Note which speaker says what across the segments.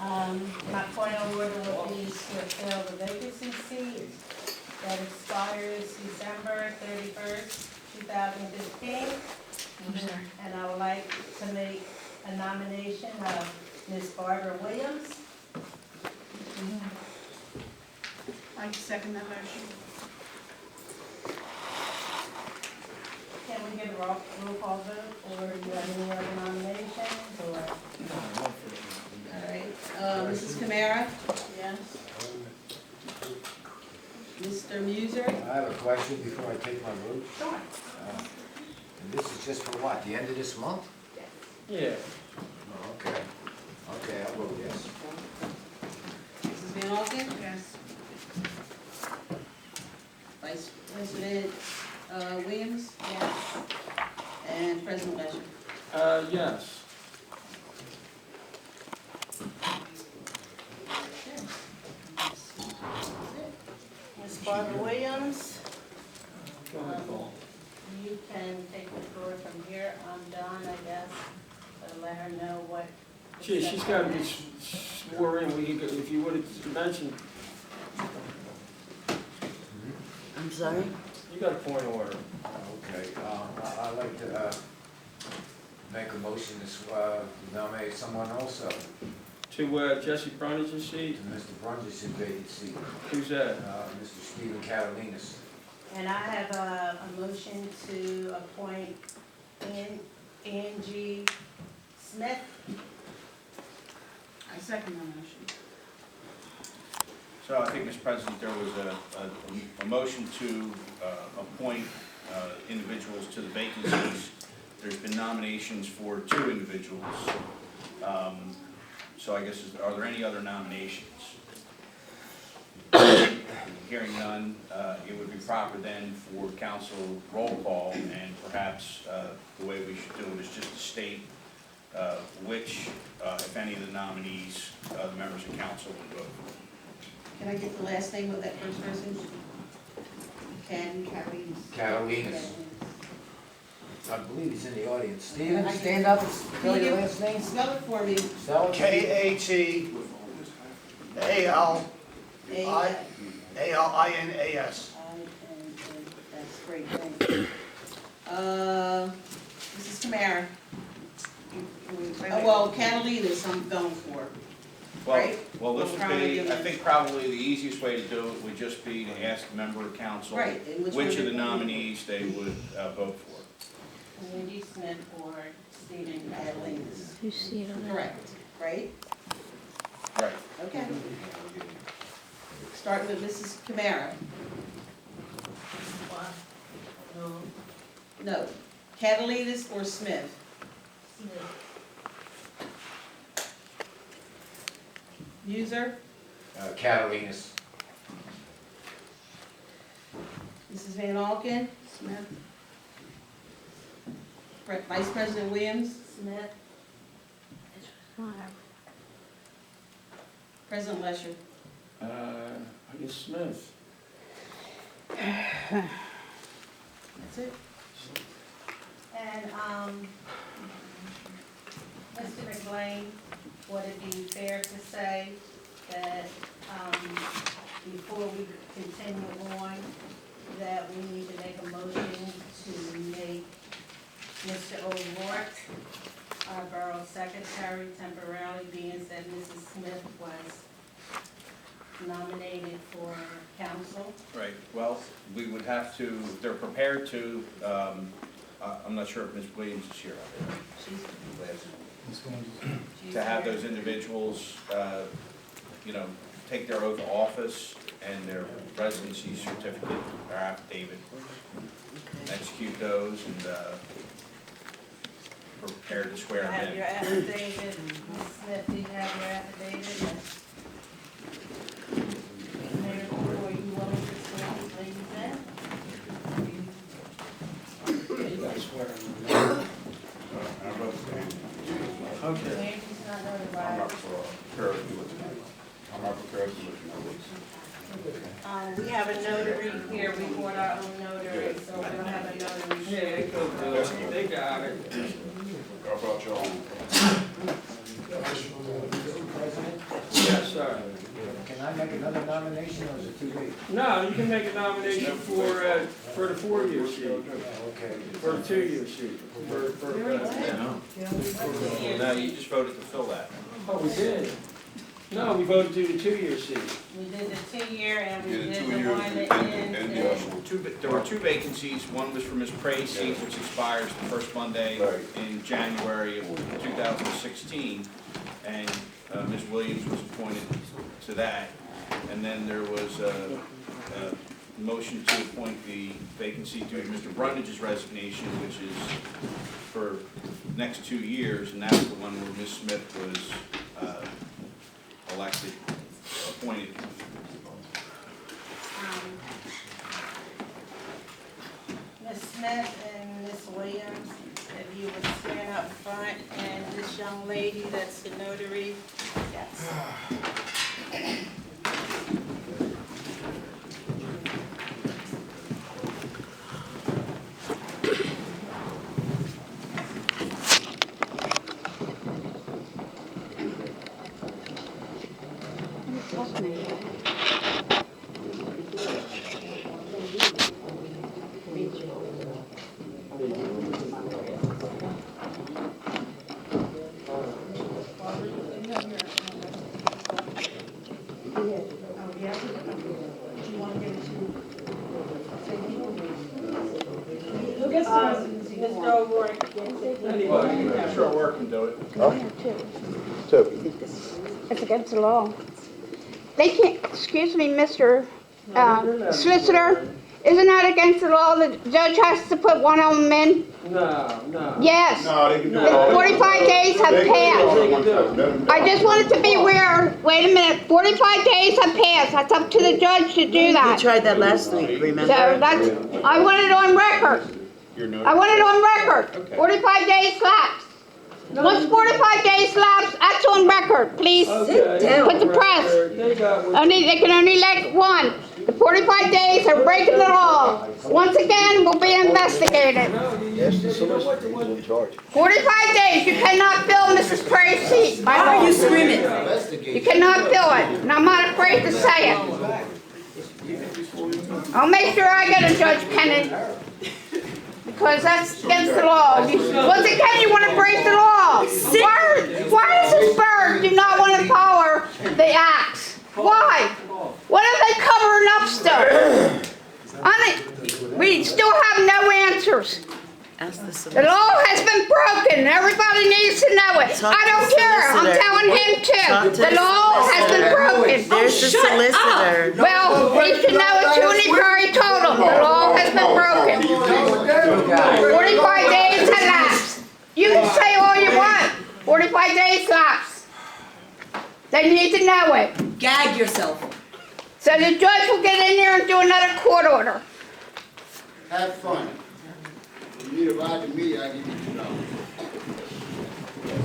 Speaker 1: My point of order will be to fill the vacancy seat that expires December 31st, 2015. And I would like to make a nomination of Ms. Barbara Williams.
Speaker 2: I second that motion.
Speaker 1: Can we get a roll call vote, or do you have any other nominations, or?
Speaker 2: All right, Mrs. Camara? Yes. Mr. Meuser?
Speaker 3: I have a question before I take my vote.
Speaker 2: Sure.
Speaker 3: And this is just for what, the end of this month?
Speaker 4: Yeah.
Speaker 3: Oh, okay. Okay, I'll vote yes.
Speaker 2: Mrs. Van Auken? Yes. Vice President Williams?
Speaker 1: Yes.
Speaker 2: And President Lesher?
Speaker 4: Yes.
Speaker 1: Ms. Barbara Williams,
Speaker 4: Go ahead, Paul.
Speaker 1: you can take the floor from here. I'm done, I guess, but let her know what.
Speaker 4: She's got to be sworn in. If you would have mentioned,
Speaker 5: I'm sorry?
Speaker 4: you got a point of order.
Speaker 3: Okay, I'd like to make a motion to nominate someone also,
Speaker 4: To Jesse Brundage's
Speaker 3: to
Speaker 4: seat.
Speaker 3: Mr. Brunge's vacant seat,
Speaker 4: Who's that?
Speaker 3: Mr. Stephen Catalinas.
Speaker 1: And I have a motion to appoint Angie Smith.
Speaker 2: I second that motion.
Speaker 6: So I think, Mr. President, there was a motion to appoint individuals to the vacancies. There's been nominations for 2 individuals. So I guess, are there any other nominations? Hearing none, it would be proper then for council roll call, and perhaps the way we should do it is just to state which, if any of the nominees, the members of council would vote for.
Speaker 2: Can I get the last name of that first person?
Speaker 3: Catalinas. I believe he's in the audience. Stephen,
Speaker 2: I-
Speaker 3: stand up and spell your last name.
Speaker 2: Spell it for me.
Speaker 3: Spell it.
Speaker 7: KATALINAS.
Speaker 2: That's great, thank you. Mrs. Camara? Well, Catalinas I'm going for.
Speaker 6: Well,
Speaker 2: Right?
Speaker 6: well, this
Speaker 2: We'll
Speaker 6: would
Speaker 2: probably
Speaker 6: be,
Speaker 2: give
Speaker 6: I
Speaker 2: them-
Speaker 6: think probably the easiest way to do it would just be to ask a member of council
Speaker 2: Right, and which
Speaker 6: which
Speaker 2: one
Speaker 6: of the
Speaker 2: they-
Speaker 6: nominees they would vote for.
Speaker 1: Angie Smith or Stephen Catalinas.
Speaker 5: You see it on there?
Speaker 2: Correct, right?
Speaker 6: Right.
Speaker 2: Okay. Starting with Mrs. Camara. No, Catalinas or Smith? Meuser?
Speaker 3: Catalinas.
Speaker 2: Mrs. Van Auken? Smith. Vice President Williams?
Speaker 1: Smith.
Speaker 2: President Lesher?
Speaker 4: I guess Smith.
Speaker 2: That's it?
Speaker 1: And, Mr. McLean, would it be fair to say that, before we continue on, that we need to make a motion to make Mr. O'Rourke our borough secretary temporarily, being that Mrs. Smith was nominated for council?
Speaker 6: Right, well, we would have to, if they're prepared to, I'm not sure if Ms. Williams is here. To have those individuals, take their oath of office and their residency certificate or affidavit, execute those and prepare to swear
Speaker 1: You
Speaker 6: them
Speaker 1: have
Speaker 6: in.
Speaker 1: your affidavit, Ms. Smith, do you have your affidavit? Mayor, are you willing to swear these ladies in?
Speaker 4: You got to swear him in. Okay.
Speaker 1: Mayor's not
Speaker 7: I'm
Speaker 1: notarized.
Speaker 7: not prepared to do it tonight. I'm not prepared to do it tonight.
Speaker 1: We have a notary here, we brought our own notary, so we'll have a notary.
Speaker 4: Yeah, they got it.
Speaker 7: How about y'all?
Speaker 3: President?
Speaker 4: sorry.
Speaker 3: Can I make another nomination or is it too late?
Speaker 4: No, you can make a nomination for the 4-year seat,
Speaker 3: Okay.
Speaker 4: for a 2-year seat,
Speaker 6: No, you just voted to fill that.
Speaker 4: Oh, we did? No, we voted to the 2-year seat.
Speaker 1: We did the 2-year and we
Speaker 7: Yeah, the
Speaker 1: did
Speaker 7: 2
Speaker 1: the
Speaker 7: years
Speaker 1: one that
Speaker 7: and
Speaker 1: ends
Speaker 7: the
Speaker 1: in.
Speaker 7: usher.
Speaker 6: There were 2 vacancies. One was for Ms. Pray's seat, which expires the first Monday
Speaker 7: Right.
Speaker 6: in January of 2016. And Ms. Williams was appointed to that. And then there was a motion to appoint the vacancy due to Mr. Brundage's resignation, which is for the next 2 years. And that's the one where Ms. Smith was elected, appointed.
Speaker 1: Ms. Smith and Ms. Williams, if you would stand up front, and this young lady that's the notary, yes. Mr. O'Rourke gets it.
Speaker 6: Anybody, I'm sure Work can do it.
Speaker 8: It's against the law. They can't, excuse me, Mr. Solicitor, isn't that against the law? The judge has to put one of them in?
Speaker 4: No.
Speaker 8: Yes.
Speaker 7: No, they can do it
Speaker 8: The
Speaker 7: all.
Speaker 8: 45 days have
Speaker 7: They can do it all
Speaker 8: passed.
Speaker 7: at one time. Let 'em-
Speaker 8: I just wanted to be aware, wait a minute, 45 days have passed. That's up to the judge to do
Speaker 5: We
Speaker 8: that.
Speaker 5: tried that last week,
Speaker 8: So
Speaker 5: remember?
Speaker 8: that's, I want it on record. I want it on record. 45 days lapse. Once 45 days lapse, that's on record, please.
Speaker 4: Okay.
Speaker 8: Put the press.
Speaker 4: They got what
Speaker 8: They can only elect one. The 45 days are breaking the law. Once again, will be investigated.
Speaker 4: Yes, the solicitor was in charge.
Speaker 8: 45 days, you cannot fill Mrs. Pray's seat. Why are you screaming? You cannot fill it, and I'm not afraid to say it. I'll make sure I get a Judge Kennedy, because that's against the law. Once again, you want to break the law. Why does this bird do not want to follow the acts? Why? What are they covering up still? We still have no answers.
Speaker 5: Ask the
Speaker 8: The
Speaker 5: solicitor.
Speaker 8: law has been broken. Everybody needs to know it.
Speaker 5: Talk
Speaker 8: I
Speaker 5: to
Speaker 8: don't
Speaker 5: the
Speaker 8: care. I'm
Speaker 5: solicitor.
Speaker 8: telling him
Speaker 5: Talk
Speaker 8: too.
Speaker 5: to
Speaker 8: The law has been broken.
Speaker 5: There's the solicitor.
Speaker 8: Well, he should know it too, and he probably told him. The law has been broken. 45 days has lapsed. You can say all you want. 45 days lapsed. They need to know it.
Speaker 2: Gag yourself.
Speaker 8: So the judge will get in there and do another court order.
Speaker 9: Have fun. You need a ride to me, I give you $2.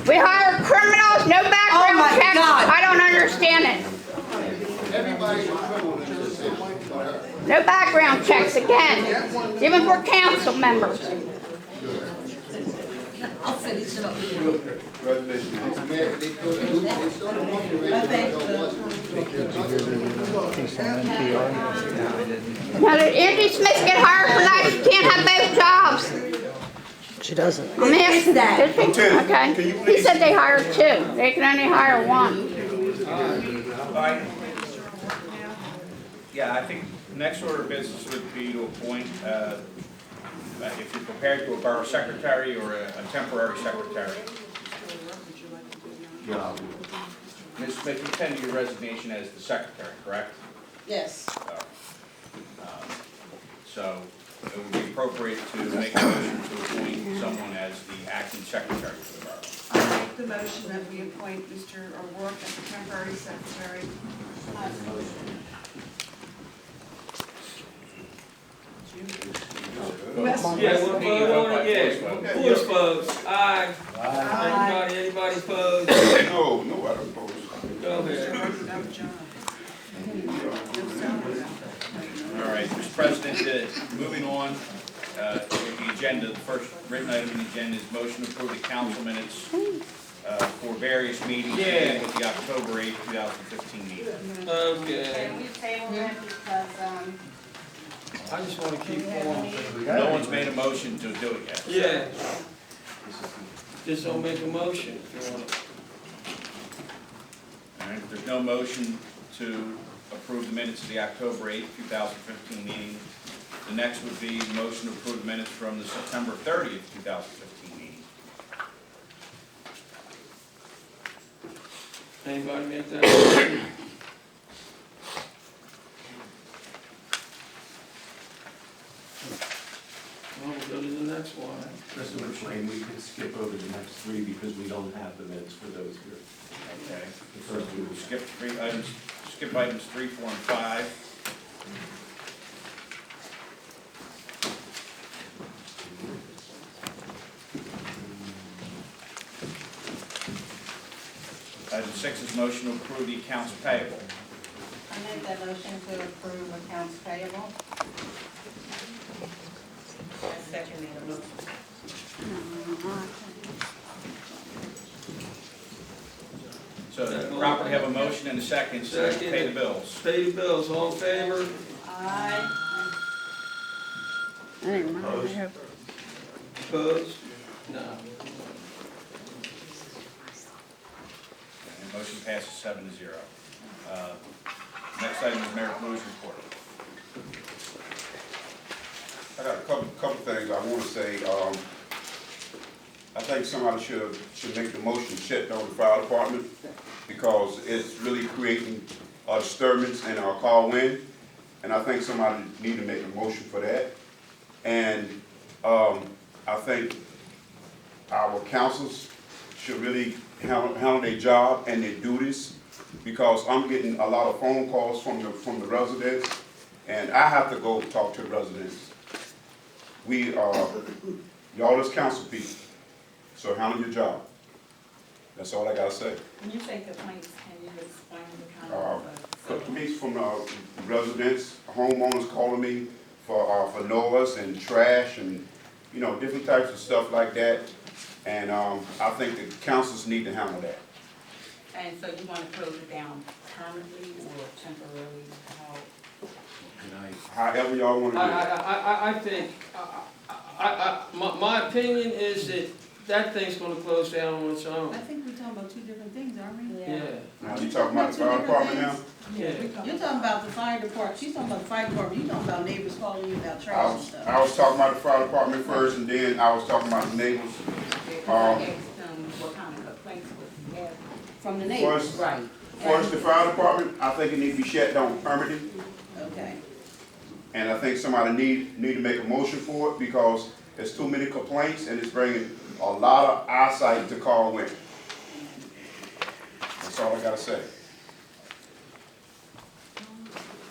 Speaker 8: We hire criminals, no background
Speaker 2: my
Speaker 8: checks.
Speaker 2: God.
Speaker 8: I don't understand it.
Speaker 9: Everybody's a criminal in this city. But her.
Speaker 8: No background checks again, even for council members.
Speaker 2: I'll finish it up.
Speaker 7: Congratulations.
Speaker 9: Man, they started walking around.
Speaker 8: Now, did Angie Smith get hired for that? She can't have both jobs.
Speaker 5: She doesn't.
Speaker 8: I'm asking that.
Speaker 7: Lieutenant,
Speaker 8: Okay.
Speaker 7: can you
Speaker 8: He
Speaker 7: please-
Speaker 8: said they hired two. They can only hire one.
Speaker 6: All right. Yeah, I think next order of business would be to appoint, if you're prepared, to a borough secretary or a temporary secretary. Ms. Smith, you tendered your resignation as the secretary, correct?
Speaker 2: Yes.
Speaker 6: So it would be appropriate to make a motion to appoint someone as the acting secretary for the borough.
Speaker 10: I make the motion that we appoint Mr. O'Rourke as the temporary secretary.
Speaker 4: Yeah, we'll vote on it, yeah. Voice votes, aye. Anybody opposed?
Speaker 7: No, nobody opposed.
Speaker 4: Go ahead.
Speaker 6: All right, Mr. President, moving on with the agenda, the first written item on the agenda is motion to approve the council minutes for various meetings, beginning with the October 8th, 2015 meeting.
Speaker 4: Okay,
Speaker 1: Can we table that because,
Speaker 4: I just wanna keep
Speaker 1: we have a
Speaker 4: going.
Speaker 1: meeting?
Speaker 6: No one's made a motion to do it yet.
Speaker 4: Yeah. Just don't make a motion if you want.
Speaker 6: All right, if there's no motion to approve the minutes of the October 8th, 2015 meeting, the next would be the motion to approve the minutes from the September 30th, 2015 meeting.
Speaker 4: Anybody make that motion? Well, we'll go to the next one.
Speaker 7: Mr. McSwain, we can skip over the next three because we don't have the minutes for those here.
Speaker 6: Okay.
Speaker 7: The first two
Speaker 6: We'll skip items 3, 4, and 5. Item 6 is motion to approve the accounts payable.
Speaker 1: I make that motion to approve accounts payable. I second the motion.
Speaker 6: So properly have a motion and a second to pay the bills.
Speaker 4: Pay the bills, all in favor?
Speaker 1: Aye.
Speaker 4: Opposed? No.
Speaker 6: And motion passes 7-0. Next item is Mayor Blue's report.
Speaker 7: I got a couple things I want to say. I think somebody should make the motion to shut down the fire department because it's really creating a disturbance in our Colwyn, and I think somebody need to make a motion for that. And I think our councils should really handle their job and their duties, because I'm getting a lot of phone calls from the residents, and I have to go talk to the residents. We are, y'all as council people, so handle your job. That's all I gotta say.
Speaker 1: When you say complaints, can you explain the kind of?
Speaker 7: Complaints from residents, homeowners calling me for noise and trash and, you know, different types of stuff like that. And I think the councils need to handle that.
Speaker 1: And so you want to close it down permanently or temporarily?
Speaker 7: However y'all want to do it.
Speaker 4: I think, my opinion is that thing's gonna close down on its own.
Speaker 10: I think we're talking about two different things, aren't we?
Speaker 4: Yeah.
Speaker 7: Now, you talking about the fire department now?
Speaker 4: Yeah.
Speaker 10: You're talking about the fire department, she's talking about the fire department, you're talking about neighbors calling you about
Speaker 7: I
Speaker 10: trash and
Speaker 7: was,
Speaker 10: stuff.
Speaker 7: I was talking about the fire department first, and then I was talking about the neighbors.
Speaker 1: I asked them what kind of complaints was he having.
Speaker 10: From the neighbors.
Speaker 7: First,
Speaker 1: Right.
Speaker 7: first, the fire department, I think it needs to be shut down permanently.
Speaker 10: Okay.
Speaker 7: And I think somebody need to make a motion for it, because there's too many complaints and it's bringing a lot of eyesight to Colwyn. That's all I gotta say.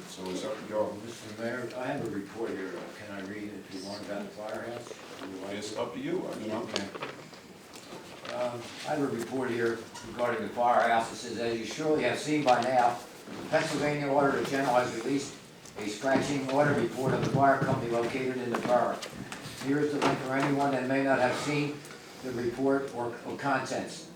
Speaker 7: So it's up to y'all.
Speaker 3: Mr. Mayor, I have a report here. Can I read it if you want about the firehouse?
Speaker 7: It's up to you, you know.
Speaker 3: Okay. I have a report here regarding the firehouse. It says, as you surely have seen by now, the Pennsylvania Auditor General has released a scratching audit report of the fire company located in the borough. Here is the link for anyone that may not have seen the report or contents.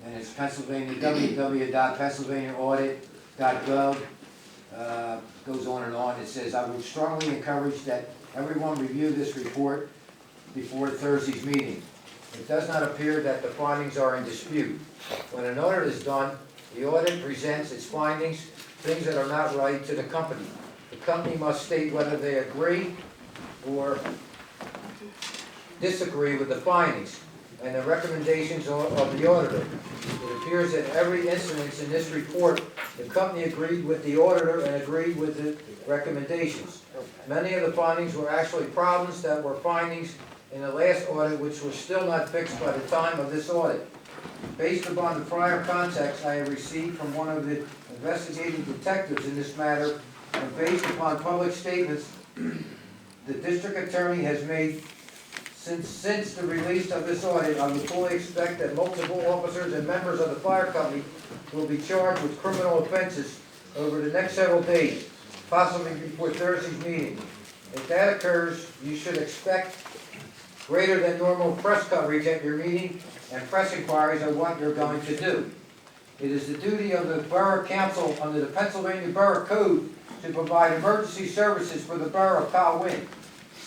Speaker 3: And it's www.pennsylvaniaaudit.gov. Goes on and on. It says, I would strongly encourage that everyone review this report before Thursday's meeting. It does not appear that the findings are in dispute. When an audit is done, the audit presents its findings, things that are not right, to the company. The company must state whether they agree or disagree with the findings and the recommendations of the auditor. It appears that every incident in this report, the company agreed with the auditor and agreed with the recommendations. Many of the findings were actually problems that were findings in the last audit, which were still not fixed by the time of this audit. Based upon the prior context I have received from one of the investigating detectives in this matter, and based upon public statements the district attorney has made since the release of this audit, I would fully expect that multiple officers and members of the fire company will be charged with criminal offenses over the next several days, possibly before Thursday's meeting. If that occurs, you should expect greater than normal press coverage at your meeting, and press inquiries on what you're going to do. It is the duty of the Borough Council under the Pennsylvania Borough Code to provide emergency services for the Borough of Colwyn.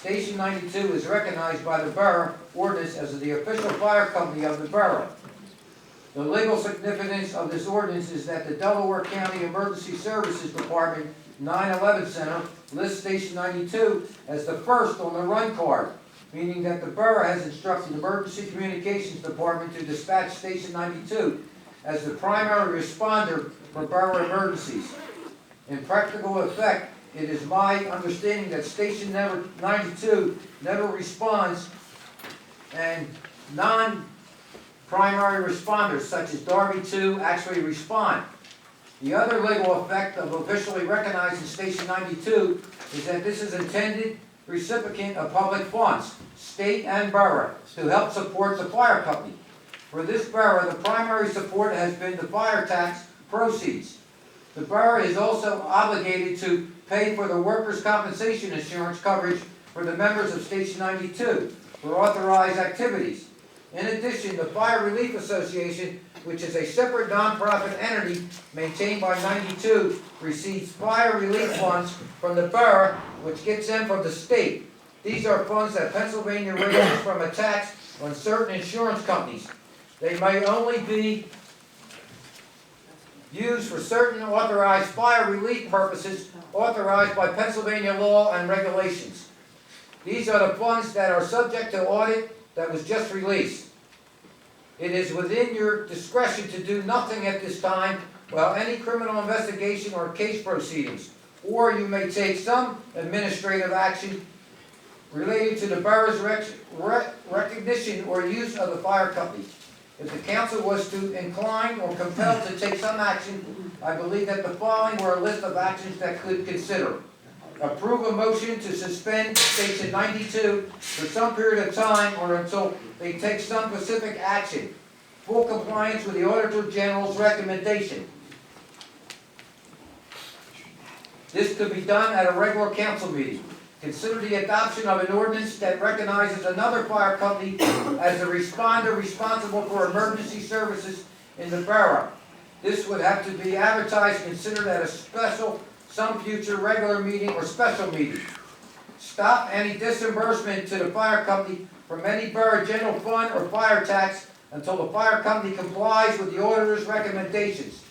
Speaker 3: Station 92 is recognized by the Borough ordinance as the official fire company of the Borough. The legal significance of this ordinance is that the Delaware County Emergency Services Department 911 Center lists Station 92 as the first on the run card, meaning that the Borough has instructed the Emergency Communications Department to dispatch Station 92 as the primary responder for borough emergencies. In practical effect, it is my understanding that Station 92 never responds, and non-primary responders such as Darby 2 actually respond. The other legal effect of officially recognizing Station 92 is that this is intended recipient of public funds, state and borough, to help support the fire company. For this borough, the primary support has been the fire tax proceeds. The borough is also obligated to pay for the workers' compensation insurance coverage for the members of Station 92 for authorized activities. In addition, the Fire Relief Association, which is a separate nonprofit entity maintained by 92, receives fire relief funds from the borough, which gets them from the state. These are funds that Pennsylvania raises from a tax on certain insurance companies. They may only be used for certain authorized fire relief purposes authorized by Pennsylvania law and regulations. These are the funds that are subject to audit that was just released. It is within your discretion to do nothing at this time while any criminal investigation or case proceedings, or you may take some administrative action related to the borough's recognition or use of the fire company. If the council was to incline or compelled to take some action, I believe that the following were a list of actions that could consider. Approve a motion to suspend Station 92 for some period of time or until they take some specific action. Full compliance with the Auditor General's recommendation. This could be done at a regular council meeting. Consider the adoption of an ordinance that recognizes another fire company as the responder responsible for emergency services in the borough. This would have to be advertised and considered at a some future regular meeting or special meeting. Stop any disbursement to the fire company from any borough general fund or fire tax until the fire company complies with the auditor's recommendations.